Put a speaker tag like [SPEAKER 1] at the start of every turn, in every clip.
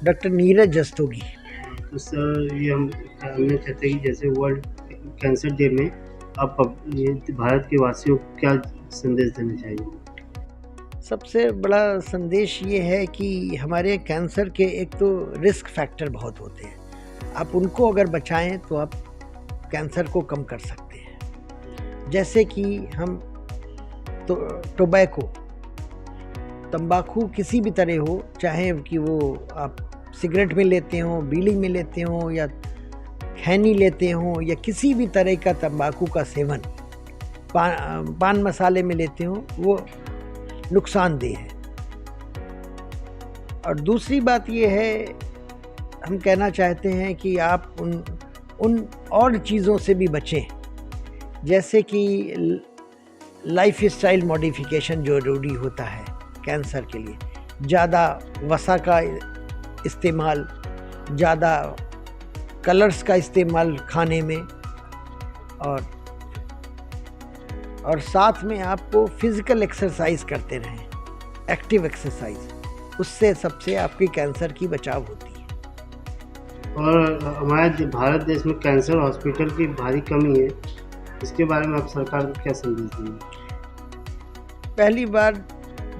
[SPEAKER 1] Doctor Neeraj जस्तोगी।
[SPEAKER 2] तो sir ये हम जानना चाहते हैं कि जैसे वर्ल्ड कैंसर डे में आप ये भारत के वासियों को क्या संदेश देना चाहिए?
[SPEAKER 1] सबसे बड़ा संदेश ये है कि हमारे कैंसर के एक तो रिस्क फैक्टर बहुत होते हैं, आप उनको अगर बचाएं तो आप कैंसर को कम कर सकते हैं। जैसे कि हम तो टोबैको, तंबाकू किसी भी तरह हो, चाहे कि वो आप सिगरेट में लेते हो, बीड़ी में लेते हो, या खैनी लेते हो, या किसी भी तरह का तंबाकू का सेवन पान मसाले में लेते हो, वो नुकसानदेह है। और दूसरी बात ये है, हम कहना चाहते हैं कि आप उन और चीज़ों से भी बचें, जैसे कि लाइफ स्टाइल मॉडिफिकेशन जो जरूरी होता है कैंसर के लिए, ज़्यादा वसा का इस्तेमाल, ज़्यादा कलर्स का इस्तेमाल खाने में, और साथ में आपको फिज़िकल एक्सरसाइज करते रहें, एक्टिव एक्सरसाइज, उससे सबसे आपकी कैंसर की बचाव होती है।
[SPEAKER 2] और हमारे भारत देश में कैंसर हॉस्पिटल की भारी कमी है, इसके बारे में आप सरकार को क्या संदेश देंगे?
[SPEAKER 1] पहली बार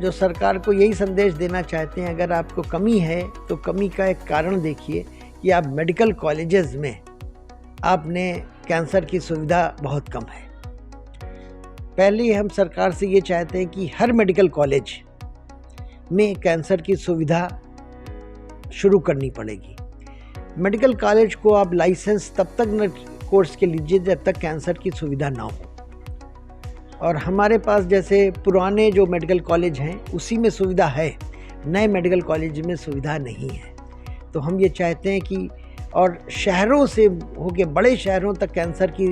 [SPEAKER 1] जो सरकार को यही संदेश देना चाहते हैं, अगर आपको कमी है तो कमी का एक कारण देखिए कि आप मेडिकल कॉलेजेस में आपने कैंसर की सुविधा बहुत कम है। पहले हम सरकार से ये चाहते हैं कि हर मेडिकल कॉलेज में कैंसर की सुविधा शुरू करनी पड़ेगी। मेडिकल कॉलेज को आप लाइसेंस तब तक न कोर्स के लीजिए जब तक कैंसर की सुविधा ना हो। और हमारे पास जैसे पुराने जो मेडिकल कॉलेज हैं उसी में सुविधा है, नए मेडिकल कॉलेज में सुविधा नहीं है। तो हम ये चाहते हैं कि और शहरों से होके बड़े शहरों तक कैंसर की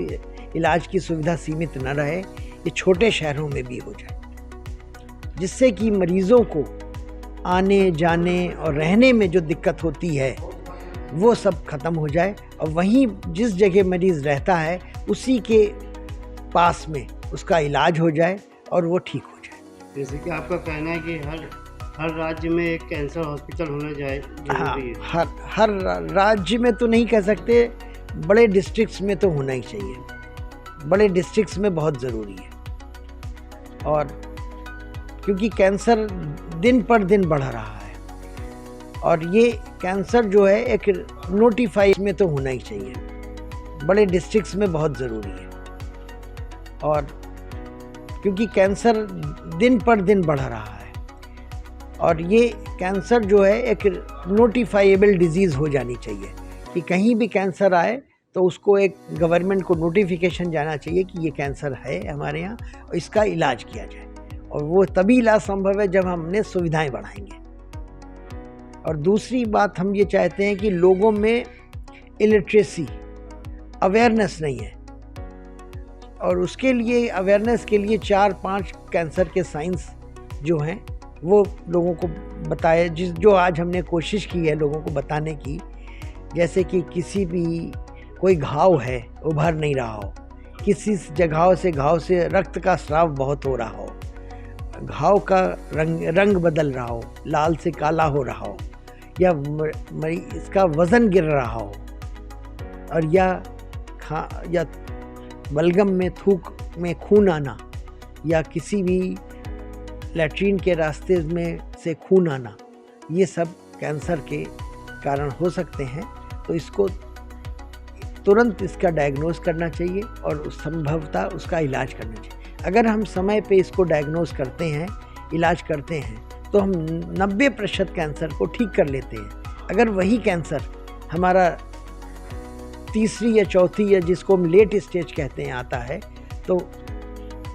[SPEAKER 1] इलाज की सुविधा सीमित न रहे, ये छोटे शहरों में भी हो जाए, जिससे कि मरीज़ों को आने जाने और रहने में जो दिक्कत होती है वो सब ख़त्म हो जाए, और वहीं जिस जगह मरीज़ रहता है उसी के पास में उसका इलाज हो जाए और वो ठीक हो जाए।
[SPEAKER 2] जैसे कि आपका कहना है कि हर राज्य में एक कैंसर हॉस्पिटल होना चाहिए।
[SPEAKER 1] हाँ, हर राज्य में तो नहीं कह सकते, बड़े डिस्ट्रिक्ट्स में तो होना ही चाहिए, बड़े डिस्ट्रिक्ट्स में बहुत ज़रूरी है। और क्योंकि कैंसर दिन पर दिन बढ़ रहा है, और ये कैंसर जो है एक नोटिफाई में तो होना ही चाहिए, बड़े डिस्ट्रिक्ट्स में बहुत ज़रूरी है। और क्योंकि कैंसर दिन पर दिन बढ़ रहा है, और ये कैंसर जो है एक नोटिफाइबल डिजीज़ हो जानी चाहिए कि कहीं भी कैंसर आए तो उसको एक गवर्नमेंट को नोटिफिकेशन जाना चाहिए कि ये कैंसर है हमारे यहाँ और इसका इलाज किया जाए। और वो तभी इलाज संभव है जब हमने सुविधाएं बढ़ाएंगे। और दूसरी बात हम ये चाहते हैं कि लोगों में इलिटरेसी, अवेयरनेस नहीं है, और उसके लिए अवेयरनेस के लिए 4-5 कैंसर के साइंस जो हैं वो लोगों को बताए, जो आज हमने कोशिश की है लोगों को बताने की। जैसे कि किसी भी कोई घाव है, उभर नहीं रहा हो, किसी घाव से रक्त का स्राव बहुत हो रहा हो, घाव का रंग बदल रहा हो, लाल से काला हो रहा हो, या इसका वज़न गिर रहा हो, और या बलगम में थूक में खून आना, या किसी भी लैट्रिन के रास्ते में से खून आना, ये सब कैंसर के कारण हो सकते हैं। तो इसको तुरंत इसका डायग्नोज करना चाहिए और संभवतः उसका इलाज करना चाहिए। अगर हम समय पे इसको डायग्नोज करते हैं, इलाज करते हैं, तो हम 90% कैंसर को ठीक कर लेते हैं। अगर वही कैंसर हमारा तीसरी या चौथी या जिसको हम लेट स्टेज कहते हैं आता है, तो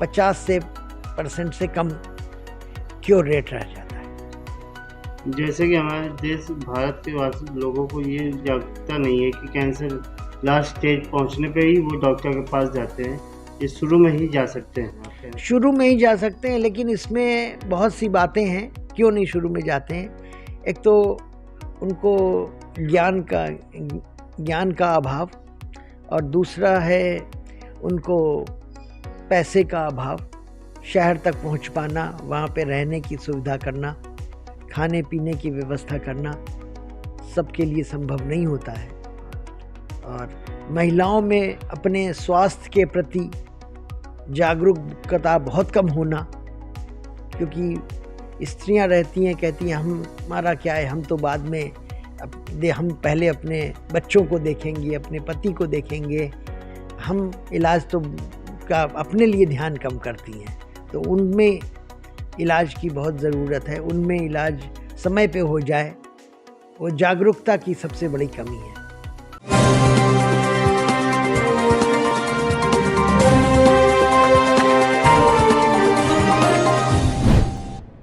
[SPEAKER 1] 50% से कम क्योर रेट रह जाता है।
[SPEAKER 2] जैसे कि हमारे देश भारत के लोगों को ये जागरूकता नहीं है कि कैंसर लास्ट स्टेज पहुंचने पे ही वो डॉक्टर के पास जाते हैं, ये शुरू में ही जा सकते हैं।
[SPEAKER 1] शुरू में ही जा सकते हैं, लेकिन इसमें बहुत सी बातें हैं क्यों नहीं शुरू में जाते हैं। एक तो उनको ज्ञान का अभाव, और दूसरा है उनको पैसे का अभाव, शहर तक पहुंच पाना, वहाँ पे रहने की सुविधा करना, खाने पीने की व्यवस्था करना सबके लिए संभव नहीं होता है। और महिलाओं में अपने स्वास्थ्य के प्रति जागरूकता बहुत कम होना, क्योंकि स्त्रियां रहती हैं, कहती हैं हमारा क्या है, हम तो बाद में हम पहले अपने बच्चों को देखेंगे, अपने पति को देखेंगे, हम इलाज तो का अपने लिए ध्यान कम करती हैं। तो उनमें इलाज की बहुत ज़रूरत है, उनमें इलाज समय पे हो जाए, वो जागरूकता की सबसे बड़ी कमी है।